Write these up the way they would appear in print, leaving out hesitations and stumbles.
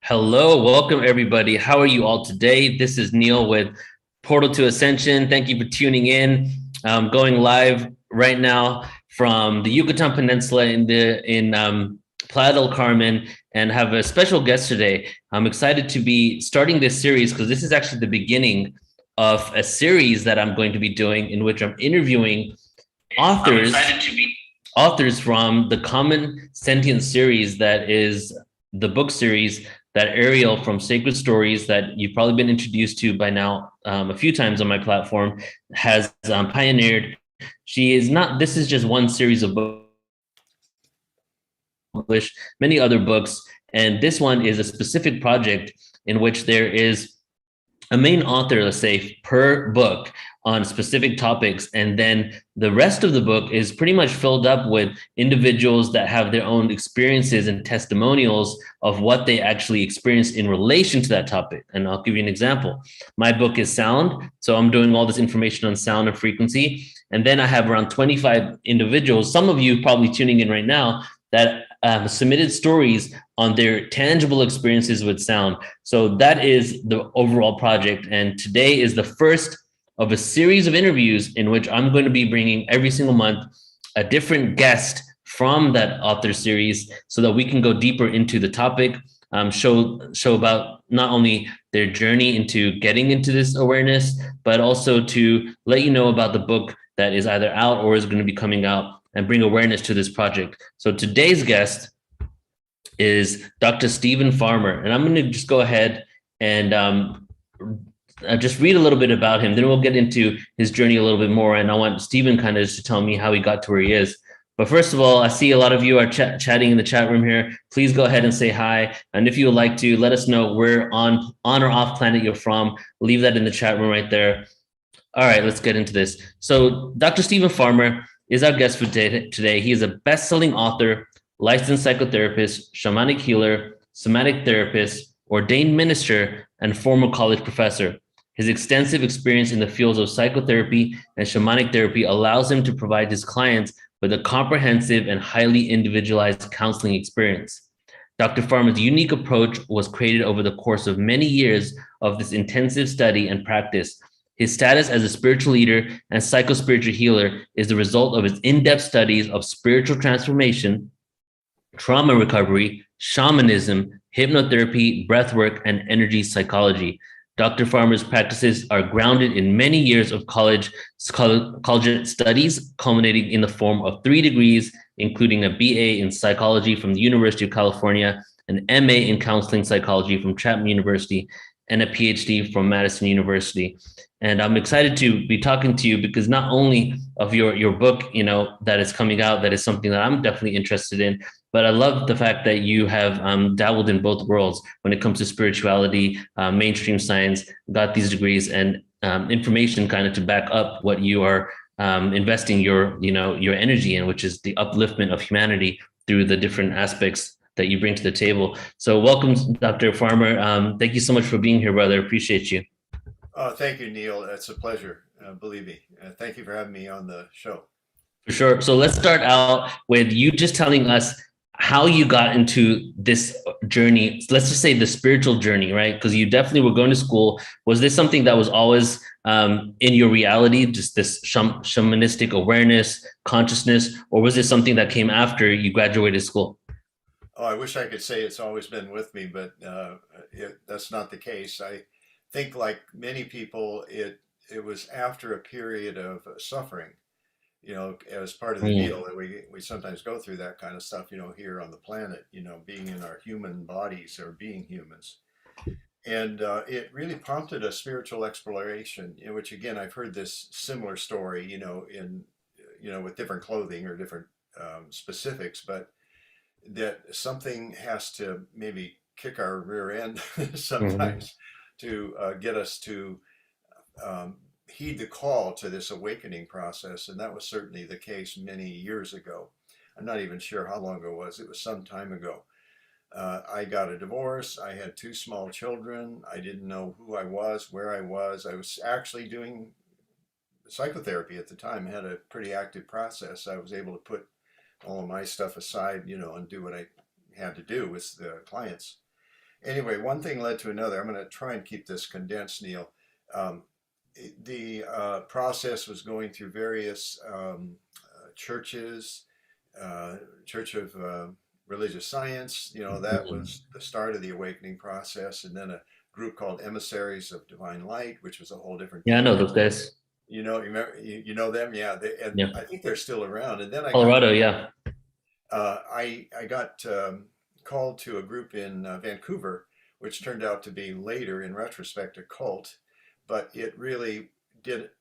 Hello, welcome everybody. How are you all today? This is Neil with Portal to Ascension. Thank you for tuning in. Going live right now from the Yucatan Peninsula in Playa del Carmen, and have a special guest today. I'm excited to be starting this series because this is actually the beginning of a series that I'm going to be doing in which I'm interviewing authors authors from the Common Sentience series, that is the book series that Ariel from Sacred Stories, that you've probably been introduced to by now a few times on my platform, has pioneered. She is not, this is just one series of books, published many other books. And this one is a specific project in which there is a main author, let's say, per book on specific topics. And then the rest of the book is pretty much filled up with individuals that have their own experiences and testimonials of what they actually experienced in relation to that topic. And I'll give you an example. My book is sound. So I'm doing all this information on sound and frequency. And then I have around 25 individuals, some of you probably tuning in right now, that submitted stories on their tangible experiences with sound. So that is the overall project. And today is the first of a series of interviews in which I'm going to be bringing every single month a different guest from that author series so that we can go deeper into the topic, show about not only their journey into getting into this awareness, but also to let you know about the book that is either out or is going to be coming out, and bring awareness to this project. So today's guest is Dr. Stephen Farmer, and I'm going to just go ahead and just read a little bit about him. Then we'll get into his journey a little bit more, and I want Stephen kind of just to tell me how he got to where he is. But first of all, I see a lot of you are chatting in the chat room here. Please go ahead and say hi. And if you would like to, let us know where on or off planet you're from. Leave that in the chat room right there. All right, let's get into this. So Dr. Stephen Farmer is our guest for today. He is a best-selling author, licensed psychotherapist, shamanic healer, somatic therapist, ordained minister, and former college professor. His extensive experience in the fields of psychotherapy and shamanic therapy allows him to provide his clients with a comprehensive and highly individualized counseling experience. Dr. Farmer's unique approach was created over the course of many years of this intensive study and practice. His status as a spiritual leader and psychospiritual healer is the result of his in-depth studies of spiritual transformation, trauma recovery, shamanism, hypnotherapy, breathwork, and energy psychology. Dr. Farmer's practices are grounded in many years of college studies, culminating in the form of 3 degrees, including a BA in psychology from the University of California, an MA in counseling psychology from Chapman University, and a PhD from Madison University. And I'm excited to be talking to you because not only of your book, that is coming out, that is something that I'm definitely interested in, but I love the fact that you have dabbled in both worlds when it comes to spirituality, mainstream science, got these degrees and information kind of to back up what you are investing your energy in, which is the upliftment of humanity through the different aspects that you bring to the table. So welcome, Dr. Farmer. Thank you so much for being here, brother. Appreciate you. Thank you, Neil. It's a pleasure. Believe me. Thank you for having me on the show. For sure. So let's start out with you just telling us how you got into this journey. Let's just say the spiritual journey, right? Because you definitely were going to school. Was this something that was always in your reality, just this shamanistic awareness, consciousness, or was this something that came after you graduated school? Oh, I wish I could say it's always been with me, but that's not the case. I think, like many people, it was after a period of suffering. As part of the deal, that we sometimes go through that kind of stuff. Here on the planet. Being in our human bodies or being humans, and it really prompted a spiritual exploration. In which, again, I've heard this similar story. In with different clothing or different specifics, but that something has to maybe kick our rear end Mm-hmm. sometimes to get us to heed the call to this awakening process. And that was certainly the case many years ago. I'm not even sure how long ago it was. It was some time ago. I got a divorce. I had 2 small children. I didn't know who I was, where I was. I was actually doing psychotherapy at the time. I had a pretty active process. I was able to put all of my stuff aside, and do what I had to do with the clients. Anyway, one thing led to another. I'm going to try and keep this condensed, Neil. Um, the process was going through various churches, uh, Church of Religious Science. You know, that Mhm. was the start of the awakening process, and then a group called Emissaries of Divine Light, which was a whole different Yeah, I thing. know those guys. You know, you remember, you know them, yeah. And Yeah. I think they're still around. And then Colorado, yeah. I got called to a group in Vancouver, which turned out to be later, in retrospect, a cult, but it really did.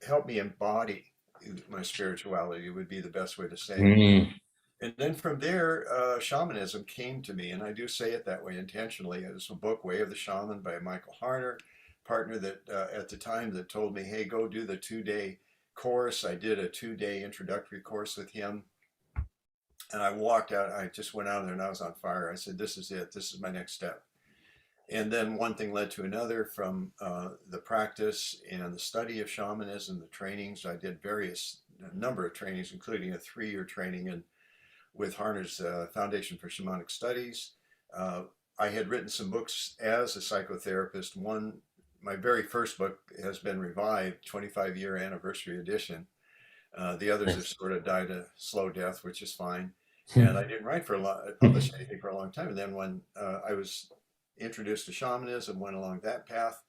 Helped me embody my spirituality. Would be the best way to say it. Mm. And then from there, shamanism came to me, and I do say it that way intentionally. It was a book, Way of the Shaman, by Michael Harner, partner that at the time that told me, "Hey, go do the 2 day course." I did a 2 day introductory course with him, and I walked out. I just went out there and I was on fire. I said, "This is it. This is my next step." And then one thing led to another from the practice and the study of shamanism, the trainings. I did a number of trainings, including a 3 year training in with Harner's Foundation for Shamanic Studies. Uh, I had written some books as a psychotherapist. My very first book has been revived, 25-year anniversary edition. The others have Nice. sort of died a slow death, which is fine. And I didn't publish anything for a long time. And then when I was introduced to shamanism, went along that path,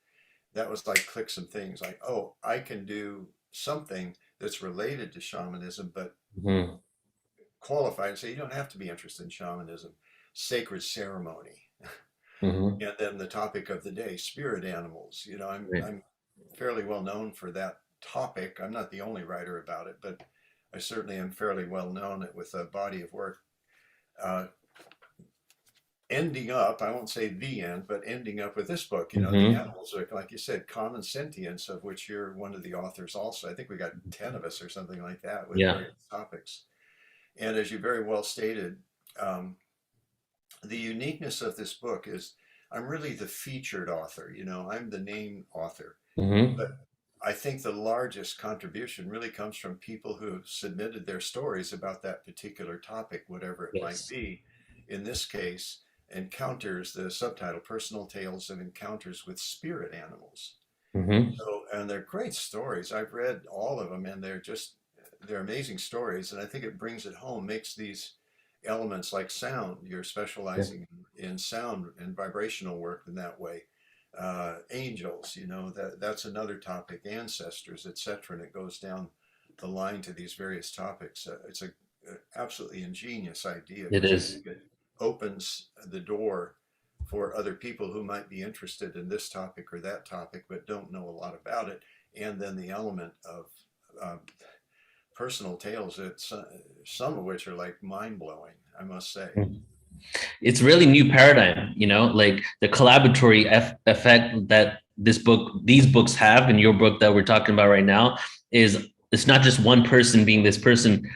that was like click some things like, oh, I can do something that's related to shamanism, but Mhm. qualify and say you don't have to be interested in shamanism, sacred ceremony, Mhm. and then the topic of the day, spirit animals. You know, Right. I'm fairly well known for that topic. I'm not the only writer about it, but I certainly am fairly well known with a body of work. Uh, Ending up, I won't say the end, but ending up with this book, you know, the Mhm. animals are, like you said, common sentience, of which you're one of the authors also. I think we got 10 of us or something like that with Yeah. various topics. And as you very well stated, um, the uniqueness of this book is I'm really the featured author. You know, I'm the named author, Mhm. but I think the largest contribution really comes from people who have submitted their stories about that particular topic, whatever it might Yes. be. In this case, encounters, the subtitle, Personal Tales of Encounters with Spirit Animals. Mhm. So, and they're great stories. I've read all of them, and they're amazing stories. And I think it brings it home, makes these elements like sound. You're Yeah. specializing in sound and vibrational work in that way. Angels, you know, that's another topic. Ancestors, etc. And it goes down the line to these various topics. It's a absolutely ingenious idea It because I is. think it opens the door for other people who might be interested in this topic or that topic but don't know a lot about it. And then the element of uh, personal tales, some of which are like mind blowing, I must say. Mhm. It's really new paradigm, like the collaboratory effect that these books have, and your book that we're talking about right now, is it's not just one person being this person,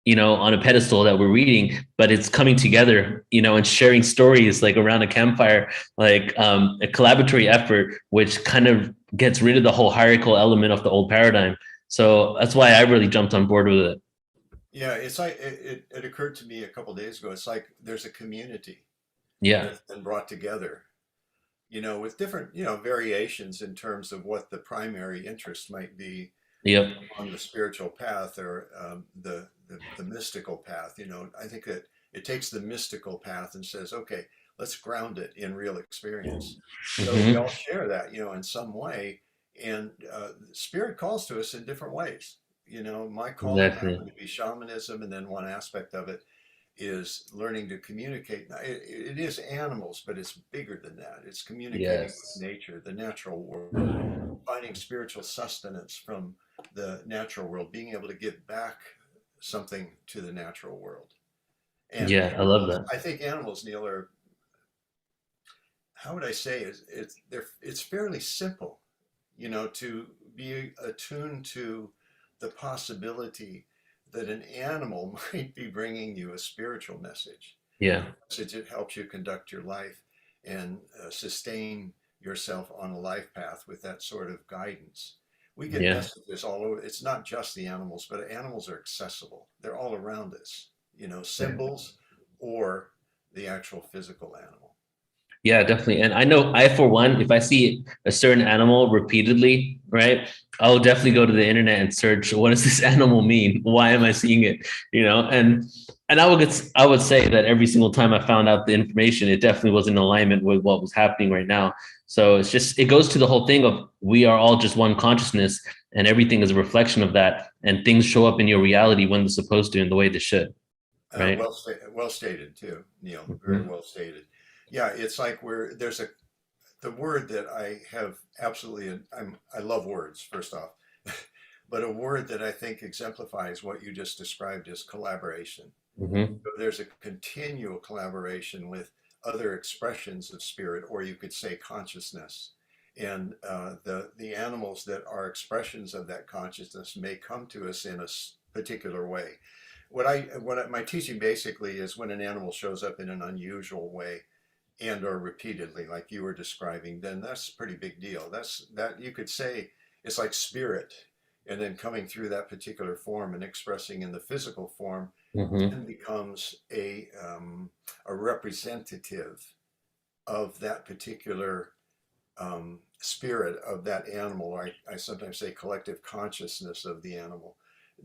on a pedestal that we're reading, but it's coming together, and sharing stories like around a campfire, like a collaboratory effort, which kind of gets rid of the whole hierarchical element of the old paradigm. So that's why I really jumped on board with it. Yeah, it's like it occurred to me a couple of days ago. It's like there's a community Yeah. that's been brought together, you know, with different, you know, variations in terms of what the primary interest might be Yep. on the spiritual path or the mystical path. You know, I think that it takes the mystical path and says, okay, let's ground it in real experience. So we all Hmm. share that, you know, in some way. And spirit calls to us in different ways. You know, my calling Exactly. happened to be shamanism, and then one aspect of it is learning to communicate. Now, it is animals, but it's bigger than that. It's communicating with Yes. nature, the natural world, finding spiritual sustenance from the natural world, being able to give back something to the natural world. And Yeah, I love that. I think animals, Neil, are, how would I say, it's fairly simple, you know, to be attuned to the possibility that an animal might be bringing you a spiritual message. Yeah. And the message, it helps you conduct your life and sustain yourself on a life path with that sort of guidance. We get Yeah. messages all over. It's not just the animals, but animals are accessible. They're all around us, you know, Right. symbols or the actual physical animal. Yeah, definitely. And I know I, for one, if I see a certain animal repeatedly, right, I'll definitely go to the internet and search, what does this animal mean? Why am I seeing it? You know, and I would say that every single time I found out the information, it definitely was in alignment with what was happening right now. So it's just, it goes to the whole thing of, we are all just one consciousness, and everything is a reflection of that. And things show up in your reality when they're supposed to, in the way they should, right? Well stated too, Neil. Very Mhm. well stated. Yeah, it's like where there's a the word that I have absolutely. I love words first off, but a word that I think exemplifies what you just described is collaboration. Mhm. So there's a continual collaboration with other expressions of spirit, or you could say consciousness. And the animals that are expressions of that consciousness may come to us in a particular way. My teaching basically is when an animal shows up in an unusual way and or repeatedly, like you were describing, then that's a pretty big deal. That you could say it's like spirit, and then coming through that particular form and expressing in the physical form Mhm. then becomes a representative of that particular spirit of that animal. I sometimes say collective consciousness of the animal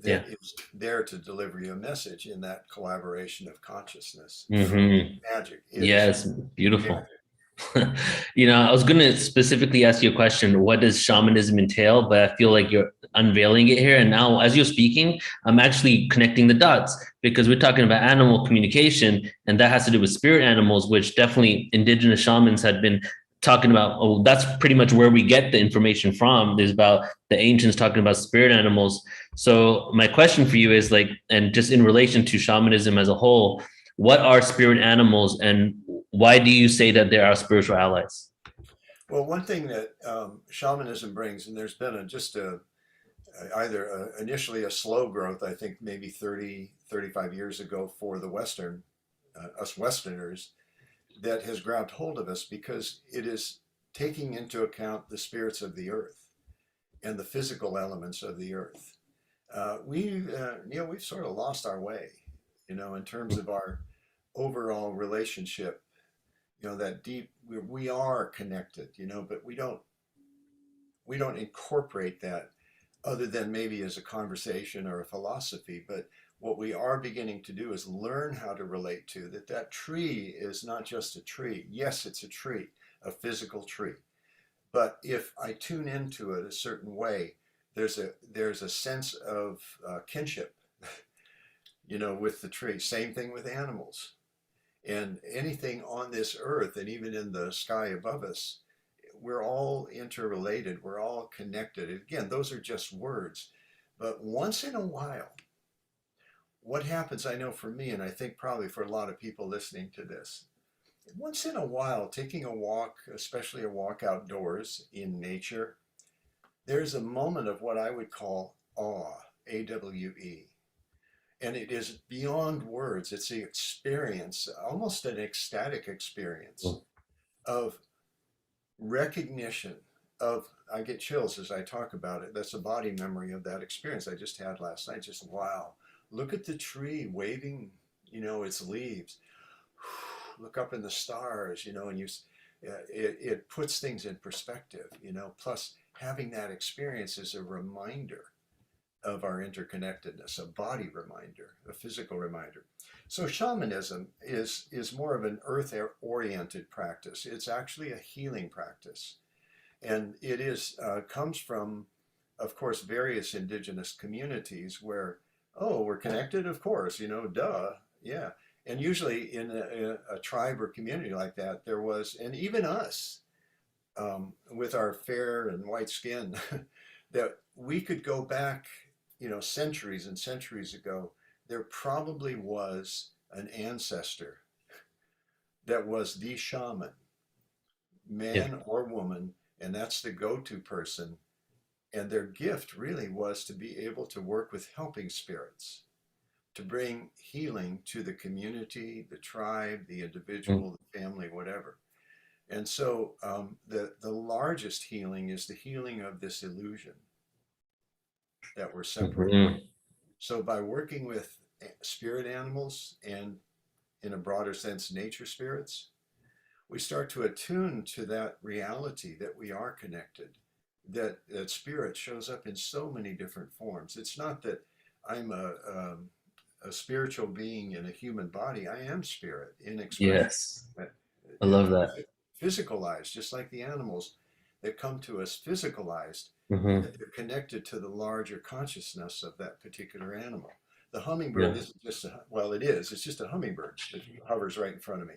Yeah. that is there to deliver you a message in that collaboration of consciousness. Mhm. Magic. It is Yes, beautiful. magic. You know, I was going to specifically ask you a question. What does shamanism entail? But I feel like you're unveiling it here. And now, as you're speaking, I'm actually connecting the dots, because we're talking about animal communication, and that has to do with spirit animals, which definitely indigenous shamans had been talking about. Oh, that's pretty much where we get the information from. There's about the ancients talking about spirit animals. So my question for you is like, and just in relation to shamanism as a whole, what are spirit animals, and why do you say that they're our spiritual allies? Well, one thing that shamanism brings, and there's been just either initially a slow growth, I think maybe 30, 35 years ago for the Western, us Westerners, that has grabbed hold of us because it is taking into account the spirits of the earth and the physical elements of the earth. We've sort of lost our way, in terms of our overall relationship. That deep, we are connected, but we don't incorporate that other than maybe as a conversation or a philosophy. But what we are beginning to do is learn how to relate to that tree is not just a tree. Yes, it's a tree, a physical tree. But if I tune into it a certain way, there's a sense of kinship, with the tree. Same thing with animals and anything on this earth, and even in the sky above us. We're all interrelated. We're all connected. Again, those are just words. But once in a while, what happens, I know for me, and I think probably for a lot of people listening to this, once in a while, taking a walk, especially a walk outdoors in nature, there's a moment of what I would call awe, AWE. And it is beyond words. It's the experience, almost an ecstatic experience of recognition of, I get chills as I talk about it. That's a body memory of that experience I just had last night. Just wow, look at the tree waving, its leaves. Look up in the stars, and it puts things in perspective. Plus having that experience is a reminder of our interconnectedness, a body reminder, a physical reminder. So shamanism is more of an earth oriented practice. It's actually a healing practice, and it is comes from, of course, various indigenous communities where, oh, we're connected, of course, duh, yeah. And usually in a tribe or community like that, there was, and even us, with our fair and white skin, that we could go back, centuries and centuries ago. There probably was an ancestor that was the shaman, Yeah. man or woman, and that's the go-to person. And their gift really was to be able to work with helping spirits, to bring healing to the community, the tribe, the individual, the family, whatever. And so the largest healing is the healing of this illusion that we're separated. Mhm. So by working with spirit animals and, in a broader sense, nature spirits, we start to attune to that reality that we are connected, that spirit shows up in so many different forms. It's not that I'm a spiritual being in a human body. I am spirit in expression. Yes. Uh, I love that. Physicalized, just like the animals that come to us physicalized, Hmm. that they're connected to the larger consciousness of that particular animal. The hummingbird Yeah. isn't just well, it is. It's just a hummingbird that hovers right in front of me.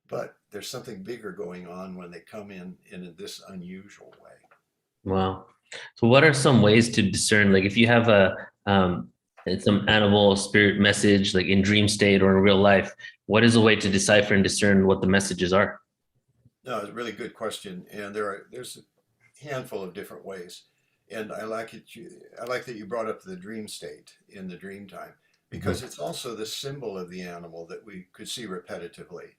But there's something bigger going on when they come in this unusual way. Wow. So what are some ways to discern, like if you have a some animal spirit message, like in dream state or in real life, what is a way to decipher and discern what the messages are? No, it's a really good question, and there's a handful of different ways. And I like that you brought up the dream state in the dream time because Mhm. it's also the symbol of the animal that we could see repetitively.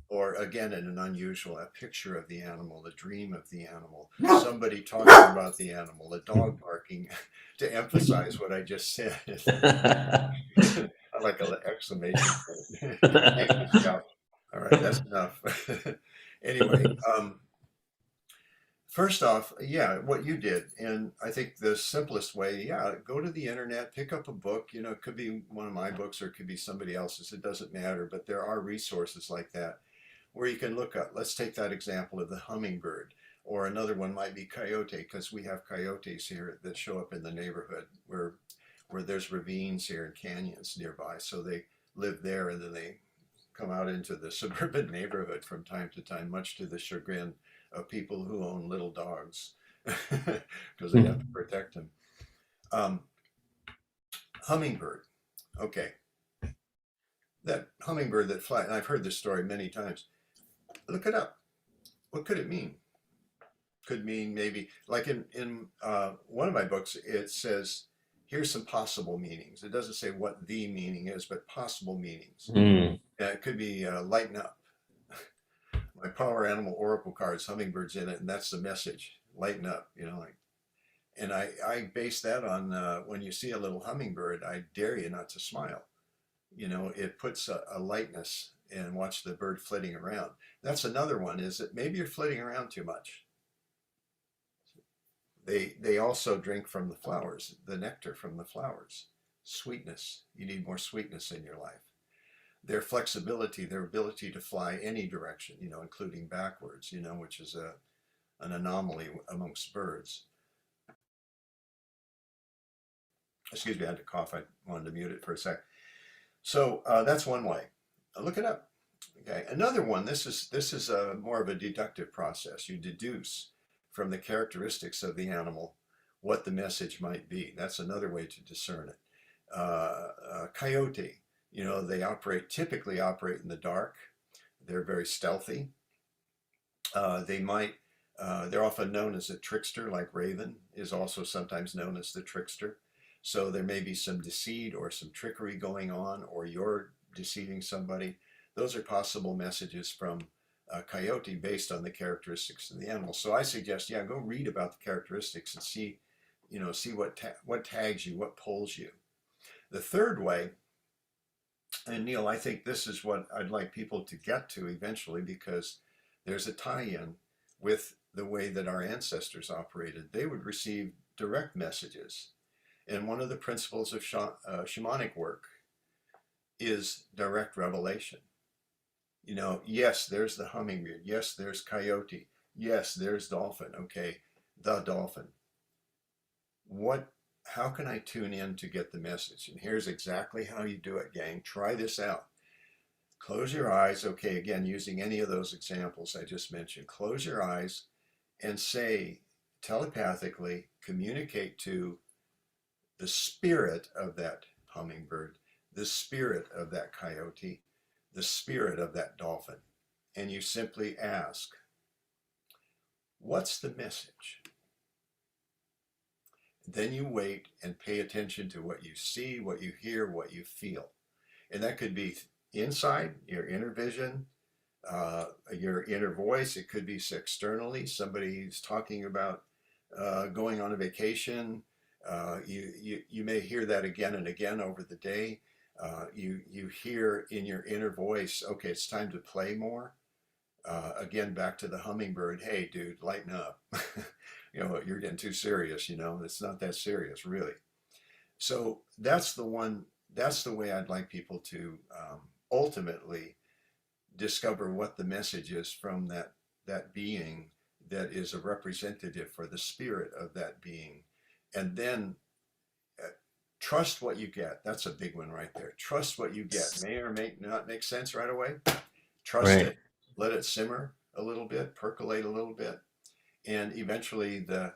Or again, in an unusual, a picture of the animal, the dream of the animal, somebody talking about the animal, a dog barking to emphasize what I just said. I like an exclamation point. Make me shout. All right, that's enough. Anyway, first off, yeah, what you did, and I think the simplest way, yeah, go to the internet, pick up a book. You know, it could be one of my books or it could be somebody else's. It doesn't matter, but there are resources like that where you can look up. Let's take that example of the hummingbird, or another one might be coyote, because we have coyotes here that show up in the neighborhood where there's ravines here and canyons nearby. So they live there and then they come out into the suburban neighborhood from time to time, much to the chagrin of people who own little dogs because they have to protect them. Um, Hummingbird. Okay. That hummingbird that flies, and I've heard this story many times. Look it up. What could it mean? Could mean maybe like in one of my books it says here's some possible meanings. It doesn't say what the meaning is, but possible meanings. Mm. It could be lighten up. My power animal oracle cards, hummingbirds in it, and that's the message. Lighten up, you know. Like, and I base that on when you see a little hummingbird, I dare you not to smile. You know, it puts a lightness, and watch the bird flitting around. That's another one. Is that maybe you're flitting around too much. They also drink from the flowers, the nectar from the flowers. Sweetness. You need more sweetness in your life. Their flexibility, their ability to fly any direction, you know, including backwards, you know, which is an anomaly amongst birds. Excuse me, I had to cough. I wanted to mute it for a sec. So that's one way. Look it up. Okay. Another one. This is more of a deductive process. You deduce from the characteristics of the animal what the message might be. That's another way to discern it. Coyote. You know, they typically operate in the dark. They're very stealthy. They might. They're often known as a trickster, like Raven is also sometimes known as the trickster. So there may be some deceit or some trickery going on, or you're deceiving somebody. Those are possible messages from a coyote based on the characteristics of the animal. So I suggest, yeah, go read about the characteristics and see, you know, see what tags you, what pulls you. The third way, and Neil, I think this is what I'd like people to get to eventually, because there's a tie-in with the way that our ancestors operated. They would receive direct messages. And one of the principles of shamanic work is direct revelation. You know, yes, there's the hummingbird. Yes, there's coyote. Yes, there's dolphin. Okay, the dolphin. What? How can I tune in to get the message? And here's exactly how you do it, gang. Try this out. Close your eyes. Okay, again, using any of those examples I just mentioned. Close your eyes and say telepathically, communicate to the spirit of that hummingbird, the spirit of that coyote, the spirit of that dolphin. And you simply ask, what's the message? Then you wait and pay attention to what you see, what you hear, what you feel. And that could be inside, your inner vision, your inner voice. It could be externally, somebody's talking about going on a vacation. You may hear that again and again over the day. You hear in your inner voice, okay, it's time to play more. Again, back to the hummingbird. Hey, dude, lighten up. You're getting too serious. It's not that serious, really. So that's the one. That's the way I'd like people to ultimately discover what the message is from that being that is a representative for the spirit of that being, and then uh, trust what you get. That's a big one right there. Trust what you get. May or may not make sense right away. Trust Right. it. Let it simmer a little bit, percolate a little bit, and eventually the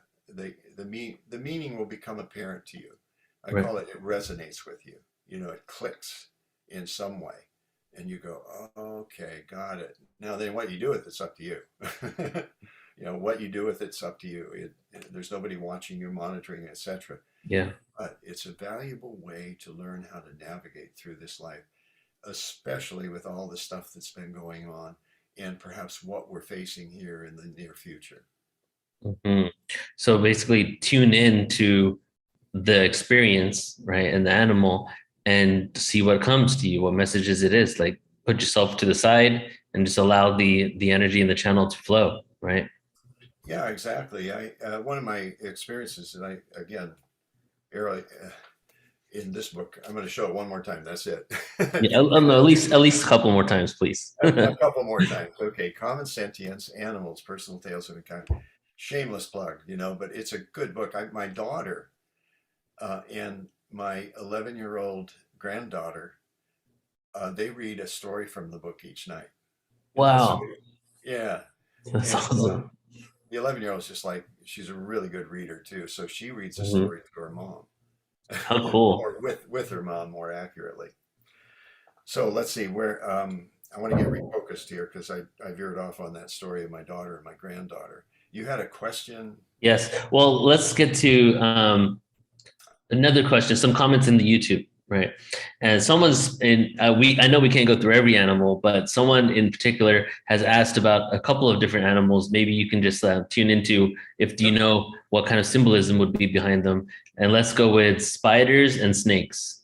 meaning will become apparent to you. I Right. call it resonates with you. It clicks in some way, and you go, oh, okay, got it. Now then, what you do with it's up to you. What you do with it's up to you. There's nobody watching you, monitoring, etc. Yeah. But it's a valuable way to learn how to navigate through this life, especially with all the stuff that's been going on and perhaps what we're facing here in the near future. Mhm. So basically, tune in to the experience, right, and the animal, and see what comes to you, what messages it is. Like, put yourself to the side and just allow the energy in the channel to flow, right? Yeah, exactly. One of my experiences, and I again, Errol, in this book, I'm going to show it one more time. That's it. Yeah, no, at least a couple more times, please. A couple more times. Okay, Common Sentience, Animals, Personal Tales of Mankind. Shameless plug, but it's a good book. My daughter and my 11-year-old granddaughter, they read a story from the book each night. Isn't that Wow, sweet? Yeah. that's And awesome. the 11-year-old is just like, she's a really good reader too. So she reads a Mhm. story to her mom, How cool. or with her mom more accurately. So let's see where I want to get refocused here because I veered off on that story of my daughter and my granddaughter. You had a question. Yes. Well, let's get to another question. Some comments in the YouTube, right? And someone's in. I know we can't go through every animal, but someone in particular has asked about a couple of different animals. Maybe you can just tune into if do you Yep. know what kind of symbolism would be behind them. And let's go with spiders and snakes.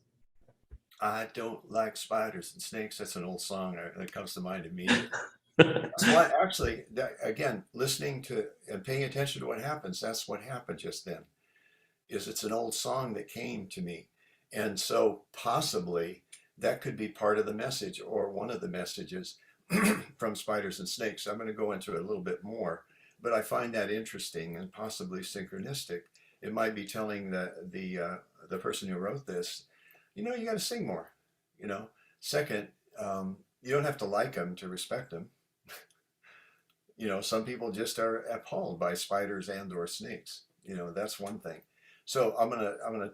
I don't like spiders and snakes. That's an old song that comes to mind immediately. That's what actually, again, listening to and paying attention to what happens, that's what happened just then. Is it's an old song that came to me. And so possibly that could be part of the message or one of the messages from Spiders and Snakes. I'm going to go into it a little bit more, but I find that interesting and possibly synchronistic. It might be telling the person who wrote this, you got to sing more. You know. Second, you don't have to like them to respect them. Some people just are appalled by spiders and or snakes. That's one thing. So I'm gonna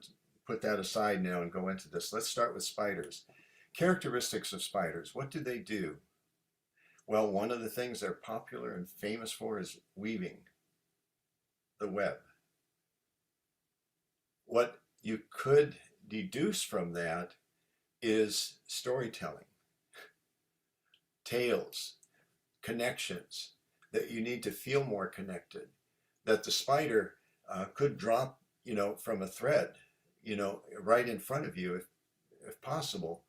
put that aside now and go into this. Let's start with spiders. Characteristics of spiders. What do they do? Well, one of the things they're popular and famous for is weaving the web. What you could deduce from that is storytelling, tales, connections, that you need to feel more connected, that the spider could drop, from a thread, right in front of you if possible.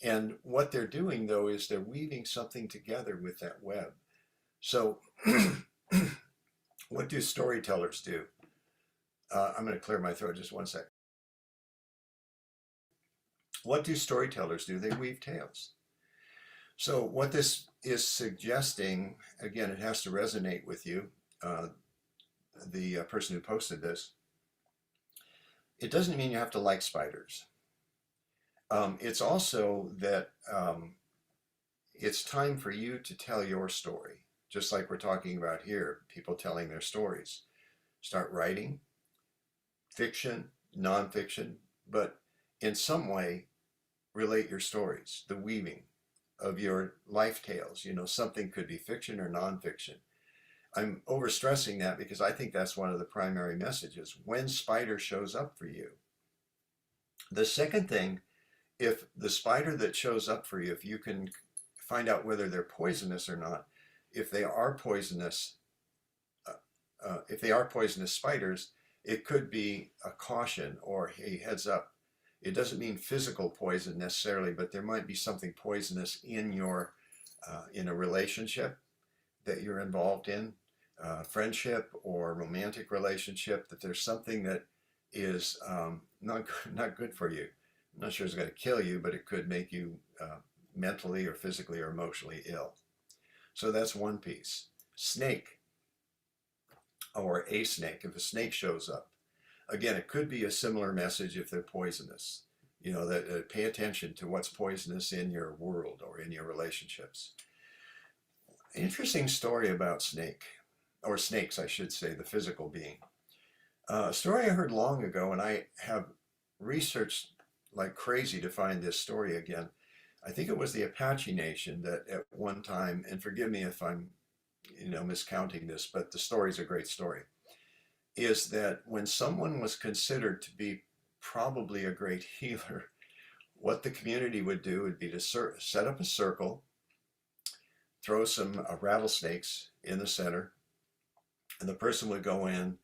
And what they're doing though is they're weaving something together with that web. So what do storytellers do? I'm going to clear my throat just one sec. What do storytellers do? They weave tales. So what this is suggesting, again, it has to resonate with you, the person who posted this. It doesn't mean you have to like spiders. It's also that it's time for you to tell your story, just like we're talking about here, people telling their stories. Start writing fiction, nonfiction, but in some way relate your stories, the weaving of your life tales. Something could be fiction or nonfiction. I'm overstressing that because I think that's one of the primary messages when spider shows up for you. The second thing, if the spider that shows up for you, if you can find out whether they're poisonous or not, if they are poisonous, if they are poisonous spiders, it could be a caution or a heads up. It doesn't mean physical poison necessarily, but there might be something poisonous in a relationship. that you're involved in, friendship or romantic relationship, that there's something that is not good for you. I'm not sure it's going to kill you, but it could make you mentally or physically or emotionally ill. So that's one piece. Snake, or a snake, if a snake shows up, again, it could be a similar message if they're poisonous. You know, that pay attention to what's poisonous in your world or in your relationships. Interesting story about snake, or snakes, I should say, the physical being. A story I heard long ago, and I have researched like crazy to find this story again. I think it was the Apache Nation that at one time, and forgive me if I'm, miscounting this, but the story's a great story, is that when someone was considered to be probably a great healer, what the community would do would be to set up a circle, throw some rattlesnakes in the center, and the person would go in,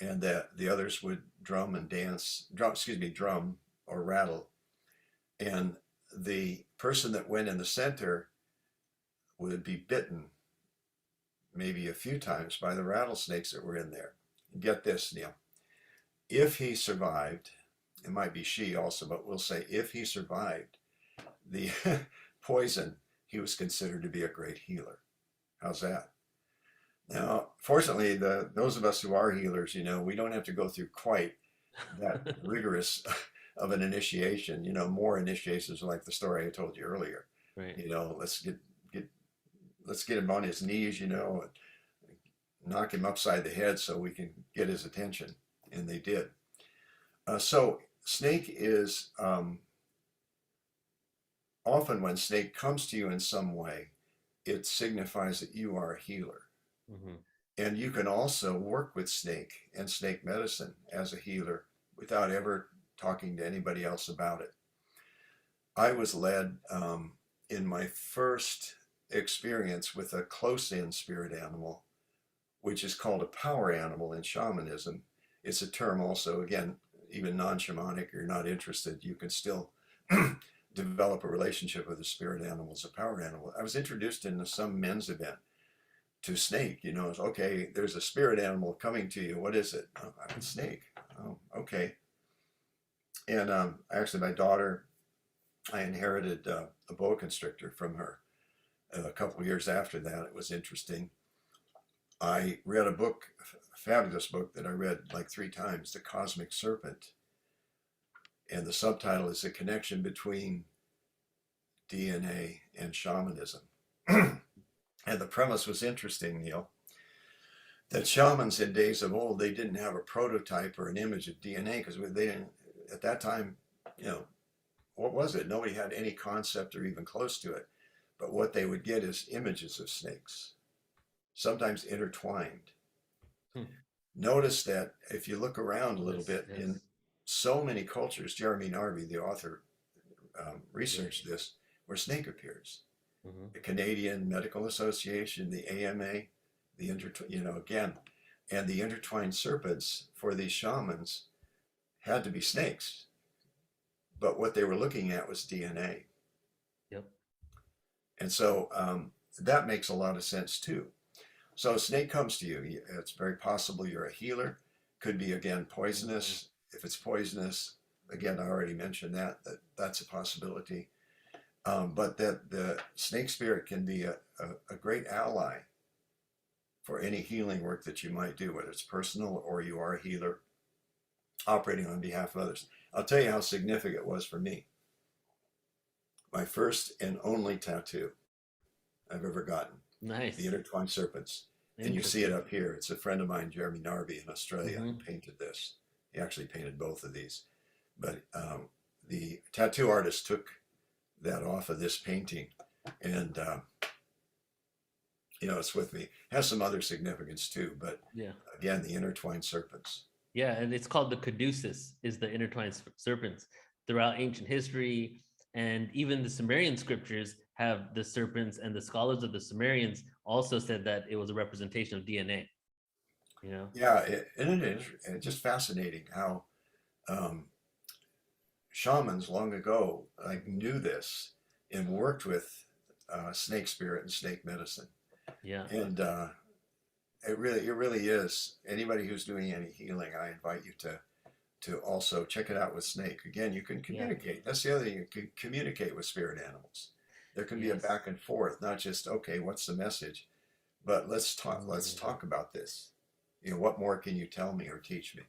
and the others would drum and dance, drum or rattle, and the person that went in the center would be bitten maybe a few times by the rattlesnakes that were in there. Get this, Neil. If he survived, it might be she also, but we'll say if he survived the poison, he was considered to be a great healer. How's that? Now, fortunately, those of us who are healers, we don't have to go through quite that rigorous of an initiation. More initiations like the story I told you earlier. Right. Let's get him on his knees, and knock him upside the head so we can get his attention, and they did. So snake is often when snake comes to you in some way, it signifies that you are a healer. Mm-hmm. And you can also work with snake and snake medicine as a healer without ever talking to anybody else about it. I was led in my first experience with a close-in spirit animal, which is called a power animal in shamanism. It's a term also, again, even non-shamanic, you're not interested, you can still develop a relationship with a spirit animal as a power animal. I was introduced in some men's event to snake. It's okay, there's a spirit animal coming to you. What is it? Oh, I'm a snake. Oh, okay. And actually, my daughter, I inherited a boa constrictor from her a couple of years after that. It was interesting. I read a book, a fabulous book that I read like 3 times, The Cosmic Serpent. And the subtitle is A Connection Between DNA and Shamanism. And the premise was interesting, Neil, that shamans in days of old, they didn't have a prototype or an image of DNA because they didn't, at that time, what was it? Nobody had any concept or even close to it. But what they would get is images of snakes, sometimes intertwined. Hmm. Notice that if you look around a little bit, yes. in so many cultures, Jeremy Narby, the author, researched this, where snake appears. Mm-hmm. The Canadian Medical Association, the AMA, again, and the intertwined serpents for these shamans had to be snakes. But what they were looking at was DNA. Yep. And so that makes a lot of sense too. So a snake comes to you. It's very possible you're a healer. Could be, again, poisonous. If it's poisonous, again, I already mentioned that's a possibility. But that the snake spirit can be a great ally for any healing work that you might do, whether it's personal or you are a healer operating on behalf of others. I'll tell you how significant it was for me. My first and only tattoo I've ever gotten. Nice. The intertwined serpents. And you see it up here. It's a friend of mine, Jeremy Narby in Australia, who painted this. He actually painted both of these. But the tattoo artist took that off of this painting, and it's with me. It has some other significance too, but yeah, again, the intertwined serpents. Yeah, and it's called the caduceus, is the intertwined serpents. Throughout ancient history, and even the Sumerian scriptures have the serpents, and the scholars of the Sumerians also said that it was a representation of DNA. Yeah, and it is just fascinating how shamans long ago knew this and worked with snake spirit and snake medicine. Yeah. And it really is. Anybody who's doing any healing, I invite you to also check it out with snake. Again, you can Yeah. communicate. That's the other thing. You can communicate with spirit animals. There can be a Yes. back and forth, not just, okay, what's the message, but let's talk. Let's Mm. talk about this. What more can you tell me or teach me?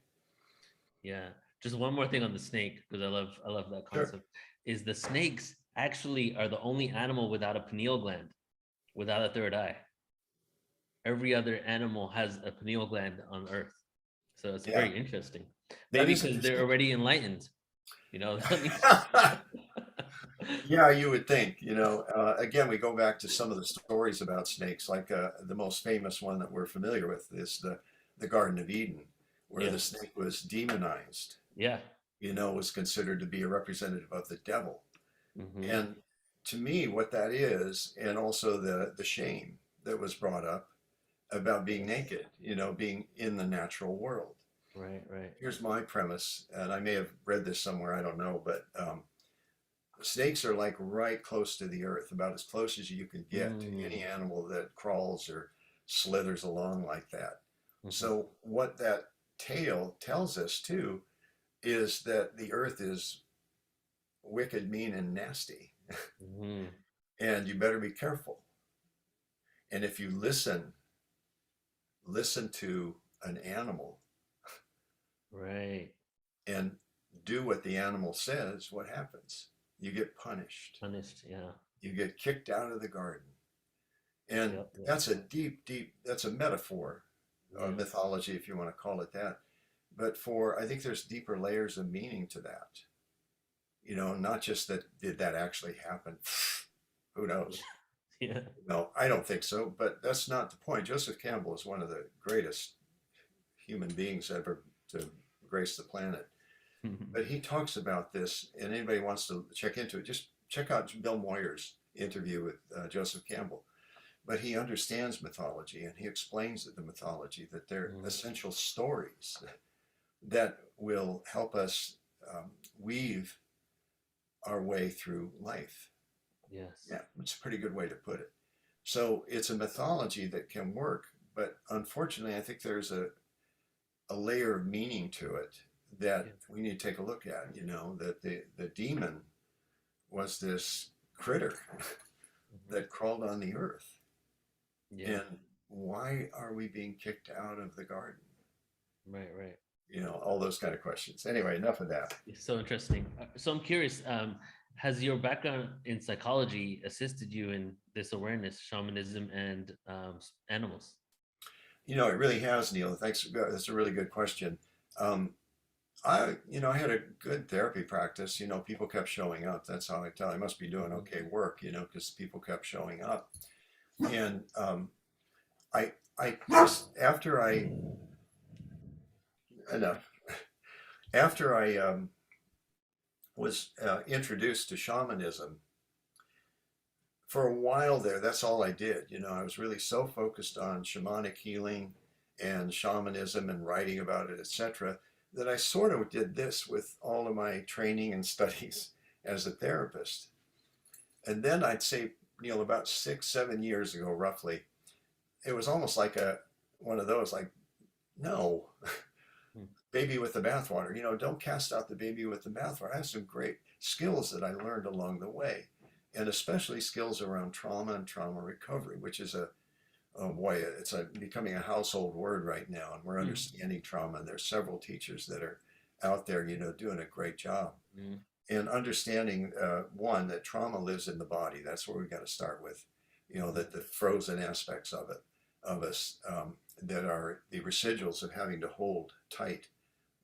Yeah. Just one more thing on the snake, because I love that Sure. concept, is the snakes actually are the only animal without a pineal gland, without a third eye. Every other animal has a pineal gland on Earth. So it's Yeah, very interesting. that Maybe is because they're interesting. already enlightened. That means Yeah, you would think. Again, we go back to some of the stories about snakes. Like the most famous one that we're familiar with is the Garden of Eden, where yeah. the snake was demonized. Yeah. Was considered to be a representative of the devil. Hmm. And to me, what that is, and also the shame that was brought up about being Yes. naked, being in the natural world. Right, right. Here's my premise, and I may have read this somewhere, I don't know, but snakes are like right close to the earth, about as close as you can get to Mm. any animal that crawls or slithers along like that. Hmm. So, what that tale tells us too is that the earth is wicked, mean, and nasty, Hmm. and you better be careful. And if you listen to an animal Right. and do what the animal says, what happens? You get punished. Punished. Yeah. You get kicked out of the garden. And Yep. Yep. that's a deep, that's a metaphor, or Yeah. mythology, if you want to call it that. But I think there's deeper layers of meaning to that. Not just that, did that actually happen? Who knows? Yeah. No, I don't think so, but that's not the point. Joseph Campbell is one of the greatest human beings ever to grace the planet. But he talks about this, and anybody wants to check into it, just check out Bill Moyer's interview with Joseph Campbell. But he understands mythology, and he explains the mythology, that they're Mhm. essential stories that will help us weave our way through life. Yes. Yeah, it's a pretty good way to put it. So it's a mythology that can work, but unfortunately, I think there's a layer of meaning to it that Yeah. we need to take a look at. That the demon was this critter Mhm. that crawled on the earth. Yeah. And why are we being kicked out of the garden? Right. Right. All those kind of questions. Anyway, enough of that. It's so interesting. So I'm curious. Has your background in psychology assisted you in this awareness, shamanism, and animals? It really has, Neil. Thanks. That's a really good question. Um, I had a good therapy practice. People kept showing up. That's how I tell. I must be doing Mhm. okay work. Because people kept showing up. And I just enough after I was introduced to shamanism, for a while there, that's all I did. I was really so focused on shamanic healing and shamanism and writing about it, etc., that I sort of did this with all of my training and studies as a therapist. And then I'd say, about 6, 7 years ago, roughly, it was almost like one of those, like, no, Mm. baby with the bathwater. Don't cast out the baby with the bathwater. I have some great skills that I learned along the way, and especially skills around trauma and trauma recovery, which is oh boy, it's becoming a household word right now, and we're Mm. understanding trauma. And there's several teachers that are out there, doing a great job. Mm. And understanding, one, that trauma lives in the body. That's where we got to start with. Mhm. That the frozen aspects of us, that are the residuals of having to hold tight,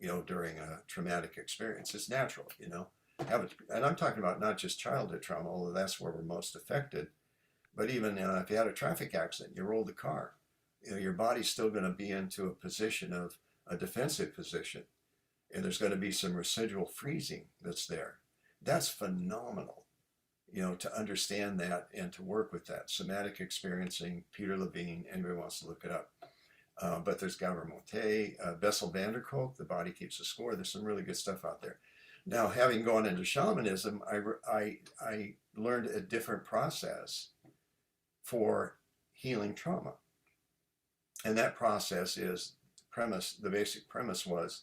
during a traumatic experience. It's natural, and I'm talking about not just childhood trauma, although that's where we're most affected, but even if you had a traffic accident, you rolled the car, your body's still going to be into a position of a defensive position, and there's going to be some residual freezing that's there. That's phenomenal, to understand that and to work with that. Somatic experiencing, Peter Levine, anybody wants to look it up. But there's Gabor Mate, Bessel van der Kolk, The Body Keeps a Score. There's some really good stuff out there. Now, having gone into shamanism, I learned a different process for healing trauma. And that process is the basic premise was,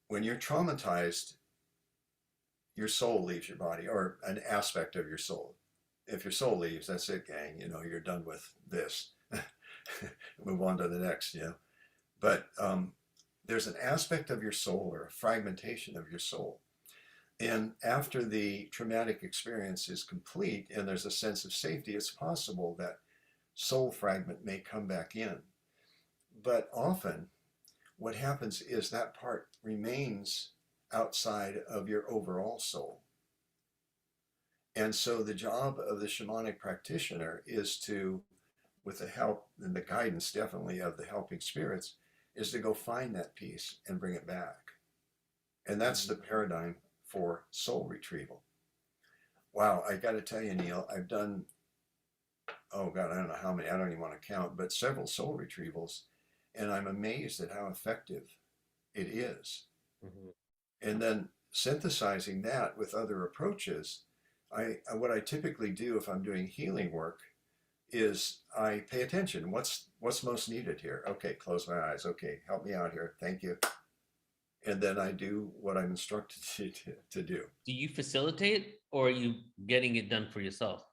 when you're traumatized, your soul leaves your body, or an aspect of your soul. If your soul leaves, that's it, gang. You're done with this. Move on to the next, But there's an aspect of your soul, or a fragmentation of your soul. And after the traumatic experience is complete and there's a sense of safety, it's possible that soul fragment may come back in. But often what happens is that part remains outside of your overall soul. And so the job of the shamanic practitioner is to, with the help and the guidance definitely of the helping spirits, is to go find that piece and bring it back. And that's the paradigm for soul retrieval. Wow, I got to tell you, Neil, I've done, oh God, I don't know how many, I don't even want to count, but several soul retrievals, and I'm amazed at how effective it is. And then synthesizing that with other approaches, what I typically do if I'm doing healing work is I pay attention. What's most needed here? Okay, close my eyes. Okay, help me out here. Thank you. And then I do what I'm instructed to do. Do you facilitate, or are you getting it done for yourself?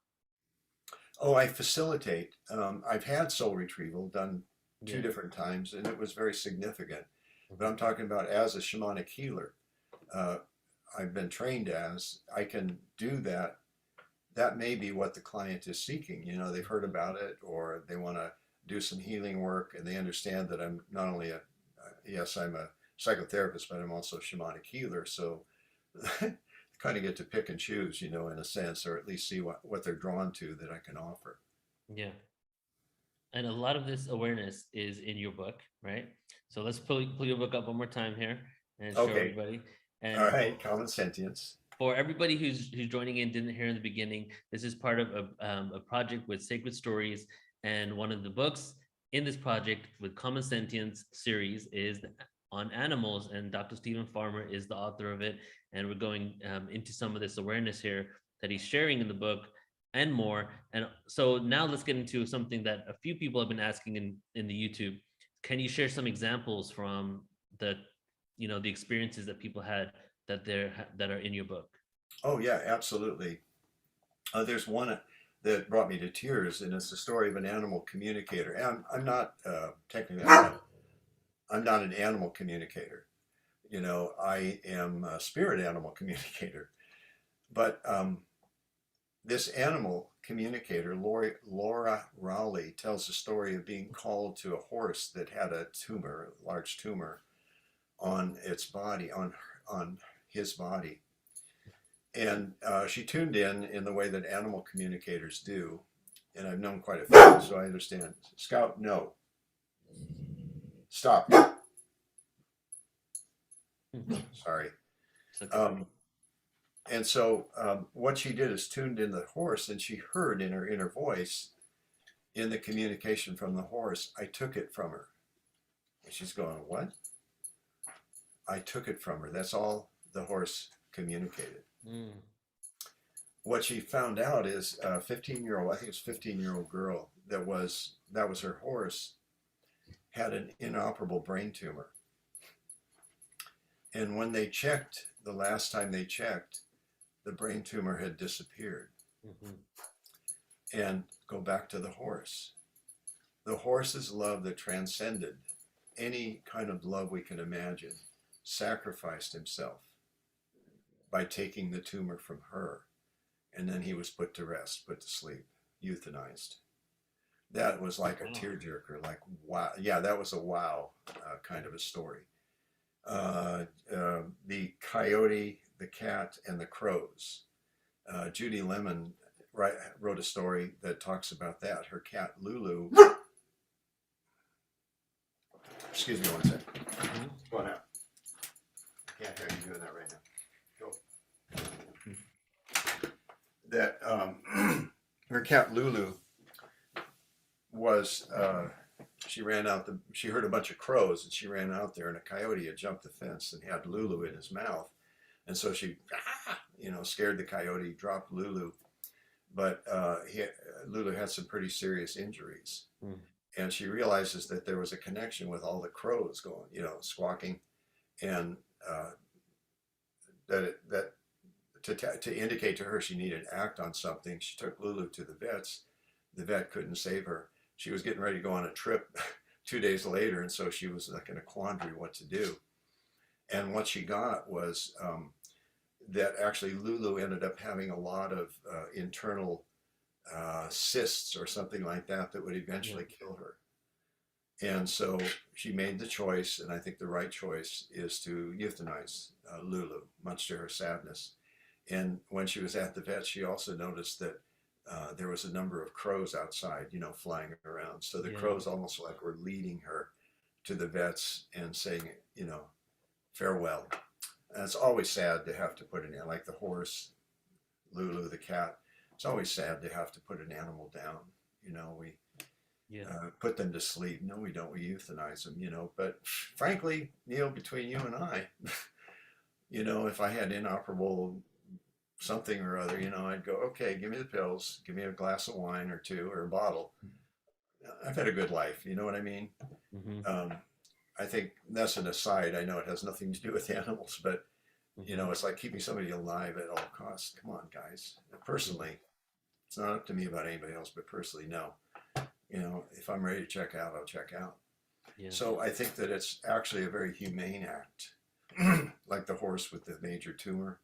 Oh, I facilitate. I've had soul retrieval done 2 different times, and it was very significant. But I'm talking about as a shamanic healer. I've been trained as, I can do that. That may be what the client is seeking. They've heard about it, or they want to do some healing work, and they understand that I'm not only I'm a psychotherapist, but I'm also a shamanic healer. So kind of get to pick and choose, in a sense, or at least see what they're drawn to that I can offer. Yeah. And a lot of this awareness is in your book, right? So let's pull your book up one more time here and show everybody. And all right, Common Sentience. For everybody who's joining in, didn't hear in the beginning, this is part of a project with SacredStories, and one of the books in this project with Common Sentience series is on animals, and Dr. Stephen Farmer is the author of it, and we're going into some of this awareness here that he's sharing in the book and more. And so now let's get into something that a few people have been asking in the YouTube. Can you share some examples from the experiences that people had that are in your book? Oh yeah, absolutely. There's one that brought me to tears, and it's the story of an animal communicator. And I'm not technically, I'm not an animal communicator. I am a spirit animal communicator. But this animal communicator, Laura Rowley, tells the story of being called to a horse that had a large tumor on its body, on his body. And she tuned in the way that animal communicators do. And I've known quite a few, so I understand. Scout, no. Stop. Sorry. And so what she did is tuned in the horse, and she heard in her inner voice, in the communication from the horse, I took it from her. And she's going, what? I took it from her. That's all the horse communicated. What she found out is a 15-year-old, I think it's 15-year-old girl that was her horse, had an inoperable brain tumor. And when they checked, the last time they checked, the brain tumor had disappeared. And go back to the horse. The horse's love that transcended any kind of love we can imagine, sacrificed himself by taking the tumor from her. And then he was put to rest, put to sleep, euthanized. That was like a tearjerker, like, wow. Yeah, that was a wow kind of a story. The coyote, the cat, and the crows. Judy Lemon wrote a story that talks about that. Her cat, Lulu. Excuse me one second. Go on out. I can't hear you doing that right now. Go. That her cat, Lulu, was... she ran out, she heard a bunch of crows, and she ran out there, and a coyote had jumped the fence and had Lulu in his mouth. And so she, scared the coyote, dropped Lulu. but Lulu had some pretty serious injuries. Mm. And she realizes that there was a connection with all the crows going, squawking, and that to indicate to her she needed to act on something, she took Lulu to the vets. The vet couldn't save her. She was getting ready to go on a trip 2 days later, and so she was like in a quandary what to do. And what she got was that actually Lulu ended up having a lot of internal cysts or something like that that would eventually kill her. And so she made the choice, and I think the right choice is to euthanize Lulu, much to her sadness. And when she was at the vet, she also noticed that there was a number of crows outside, flying around. So the Yeah. crows almost like were leading her to the vets and saying, farewell. And it's always sad to have to put an, like the horse, Lulu, the cat. It's always sad to have to put an animal down. We put them to sleep. No, we don't. We euthanize them, But frankly, Neil, between you and I, if I had inoperable something or other, I'd go, okay, give me the pills, give me a glass of wine or two or a bottle. I've had a good life. You know what I mean? Mm-hmm. I think that's an aside. I know it has nothing to do with animals, but it's like keeping somebody alive at all costs. Come on, guys. Personally, it's not up to me about anybody else, but personally, no. If I'm ready to check out, I'll check out. Yeah. So I think that it's actually a very humane act, like the horse with the major tumor,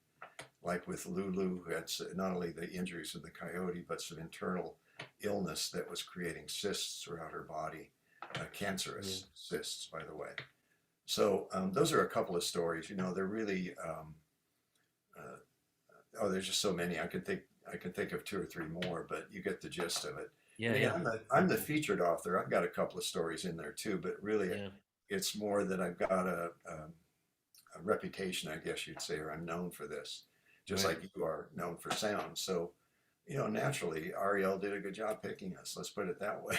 like with Lulu, who had not only the injuries of the coyote, but some internal illness that was creating cysts throughout her body, cancerous cysts, by the way. So those are a couple of stories. They're really there's just so many. I can think of two or three more, but you get the gist of it. Yeah. And again, Yeah. I'm the featured author. I've got a couple of stories in there too, but really, Yeah. it's more that I've got a reputation, I guess you'd say, or I'm known for this, just Right. like you are known for sound. So, naturally, Ariel did a good job picking us. Let's put it that way.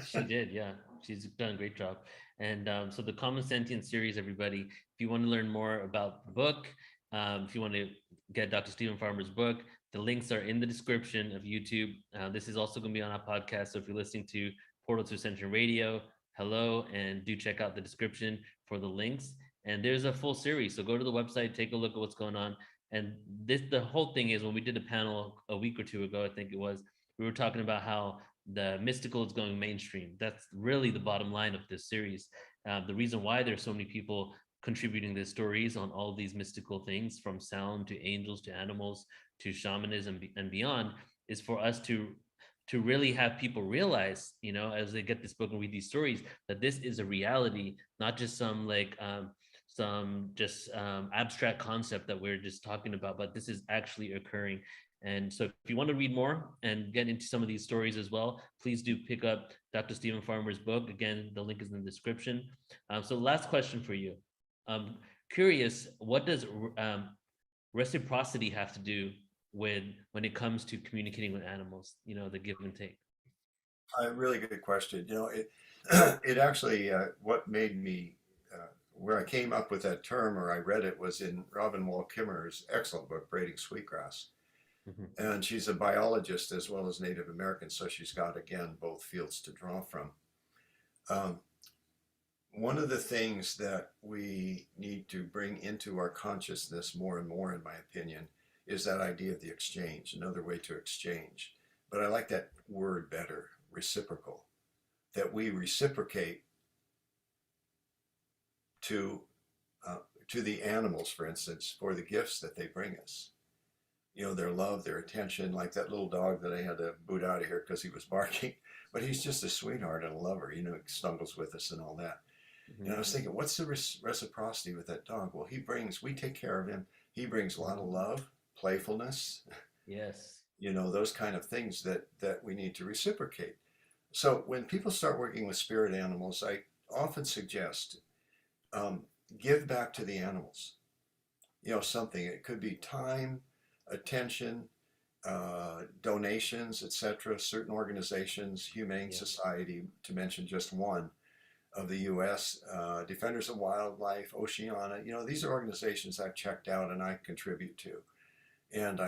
She did, yeah. She's done a great job. And so the Common Sentience series, everybody, if you want to learn more about the book, if you want to get Dr. Stephen Farmer's book, the links are in the description of YouTube. This is also going to be on our podcast. So if you're listening to Portal to Ascension Radio, hello, and do check out the description for the links. And there's a full series. So go to the website, take a look at what's going on. And the whole thing is when we did a panel a week or two ago, I think it was, we were talking about how the mystical is going mainstream. That's really the bottom line of this series. The reason why there's so many people contributing their stories on all these mystical things, from sound to angels to animals to shamanism and beyond, is for us to really have people realize, as they get this book and read these stories, that this is a reality, not just some abstract concept that we're just talking about, but this is actually occurring. And so if you want to read more and get into some of these stories as well, please do pick up Dr. Stephen Farmer's book. Again, the link is in the description. So last question for you. Curious, what does reciprocity have to do with when it comes to communicating with animals, the give and take? A really good question. It actually, what made me, where I came up with that term or I read it was in Robin Wall Kimmerer's excellent book, Braiding Sweetgrass. Mm-hmm. And she's a biologist as well as Native American, so she's got, again, both fields to draw from. One of the things that we need to bring into our consciousness more and more, in my opinion, is that idea of the exchange, another way to exchange. But I like that word better, reciprocal, that we reciprocate to the animals, for instance, for the gifts that they bring us. Their love, their attention, like that little dog that I had to boot out of here because he was barking. But he's just a sweetheart and a lover, he snuggles with us and all that. Mm-hmm. And I was thinking, what's the reciprocity with that dog? Well, we take care of him. He brings a lot of love, playfulness. Yes. Those kind of things that we need to reciprocate. So when people start working with spirit animals, I often suggest give back to the animals. Something. It could be time, attention, donations, etc. Certain organizations, Humane Society, to mention just one of the U.S., Defenders of Wildlife, Oceana. These are organizations I've checked out and I contribute to. And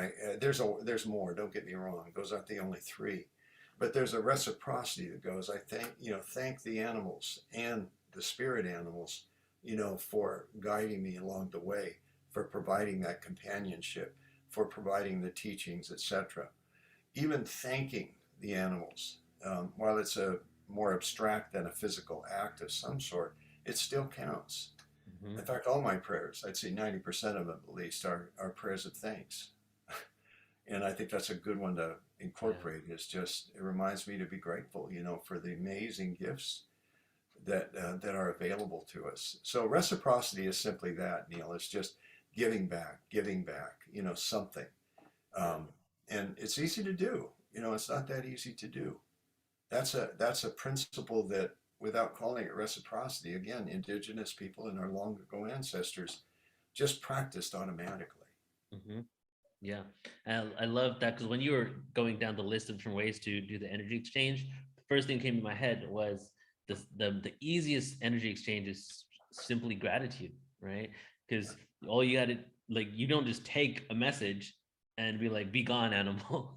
there's more. Don't get me wrong; those aren't the only three, but there's a reciprocity that goes. I thank the animals and the spirit animals, for guiding me along the way, for providing that companionship, for providing the teachings, etc. Even thanking the animals, while it's a more abstract than a physical act of some sort, it still counts. In Hmm. fact, all my prayers, I'd say 90% of them at least, are prayers of thanks. And I think that's a good one to Yeah. incorporate. It reminds me to be grateful, for the amazing gifts that are available to us. So reciprocity is simply that, Neil. It's just giving back, something. Yeah. Um, and it's easy to do. It's not that easy to do. That's a principle that, without calling it reciprocity, again, indigenous people and our long ago ancestors just practiced automatically. Hmm. Yeah, and I love that because when you were going down the list of different ways to do the energy exchange, the first thing came to my head was the easiest energy exchange is simply gratitude, right? Because all you got to, like, you don't just take a message and be like, "Be gone, animal."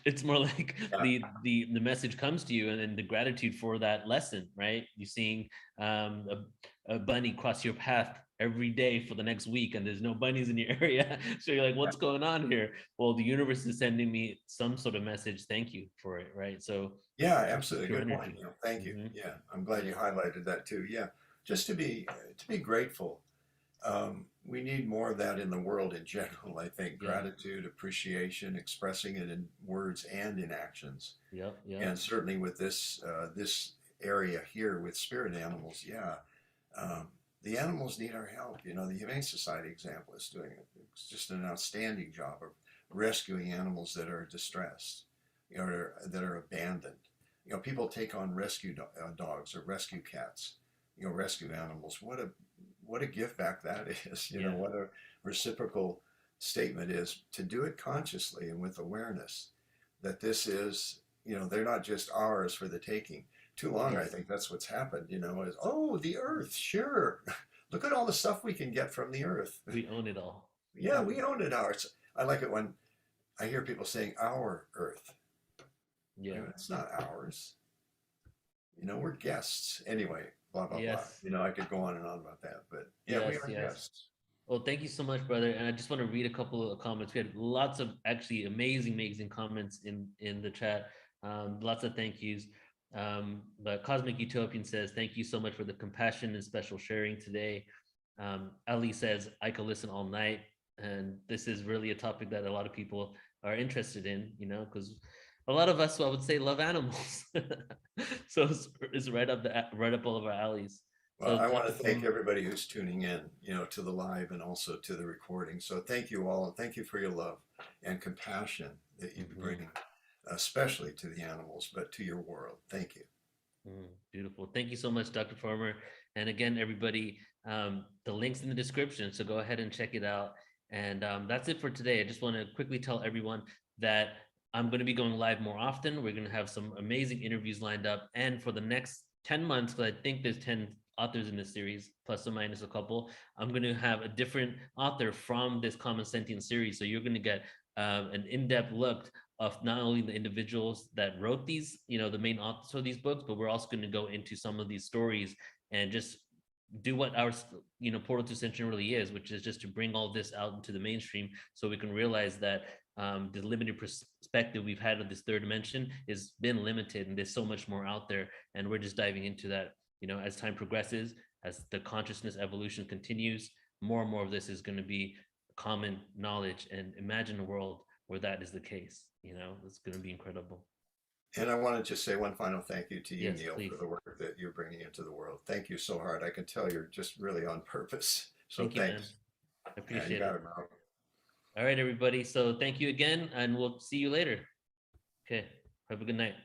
It's more like Yeah, the message comes to you, and then the gratitude for that lesson, right? You seeing a bunny cross your path every day for the next week, and there's no bunnies in your area, so you're like, yeah, what's going on here? Well, the universe is sending me some sort of message. Thank you for it, right? So yeah, it's just absolutely. pure Good point. energy. Thank you. Hmm. Yeah, I'm glad you Yeah. highlighted that too. Yeah, just to be grateful. We need more of that in the world in general. I think Yeah. gratitude, appreciation, expressing it in words and in actions, Yep. Yep. and certainly with this area here with spirit animals. Yeah, um, the animals need our help. The Humane Society example is doing it. It's just an outstanding job of rescuing animals that are distressed, that are abandoned. People take on rescue dogs or rescue cats, rescue animals. What a give back that is. Yeah. What a reciprocal statement is to do it consciously and with awareness that this is, they're not just ours for the taking. Too long, I Yes. think that's what's happened, is, oh, the earth, sure. Look at all the stuff we can get from the earth. We own it all. Yeah, we own it ours. I like it when I hear people saying our earth. Yeah. It's not ours. We're guests. Anyway, blah, blah, blah. Yes. I could go on and on about that, but yeah, we Yes. are Yes. guests. Well, thank you so much, brother. And I just want to read a couple of comments. We had lots of actually amazing, amazing comments in the chat. Lots of thank yous. But Cosmic Utopian says, "Thank you so much for the compassion and special sharing today." Ali says, "I could listen all night," and this is really a topic that a lot of people are interested in. Because a lot of us, I would say, love animals, so it's right up all of our alleys. Well, So, I want to Dr. thank Form, everybody who's tuning in, to the live and also to the recording. So thank you all, and thank you for your love and compassion that you mhm. bring, especially to the animals, but to your world. Thank you. Beautiful. Thank you so much, Dr. Farmer. And again, everybody, the link's in the description, so go ahead and check it out. And that's it for today. I just want to quickly tell everyone that I'm going to be going live more often. We're going to have some amazing interviews lined up. And for the next 10 months, because I think there's 10 authors in this series, plus or minus a couple, I'm going to have a different author from this Common Sentience series. So you're going to get an in-depth look of not only the individuals that wrote these, the main authors of these books, but we're also going to go into some of these stories and just do what our, Portal to Ascension really is, which is just to bring all this out into the mainstream so we can realize that the limited perspective we've had of this third dimension has been limited, and there's so much more out there, and we're just diving into that. As time progresses, as the consciousness evolution continues, more and more of this is going to be common knowledge, and imagine a world where that is the case. It's going to be incredible. And I want to just say one final thank you to you, Yes, Neil, please. for the work that you're bringing into the world. Thank you so hard. I can tell you're just really on purpose. So Thank you, man. thanks. I Yeah, you appreciate got it. it, bro. All right, everybody. So thank you again, and we'll see you later. Okay. Have a good night.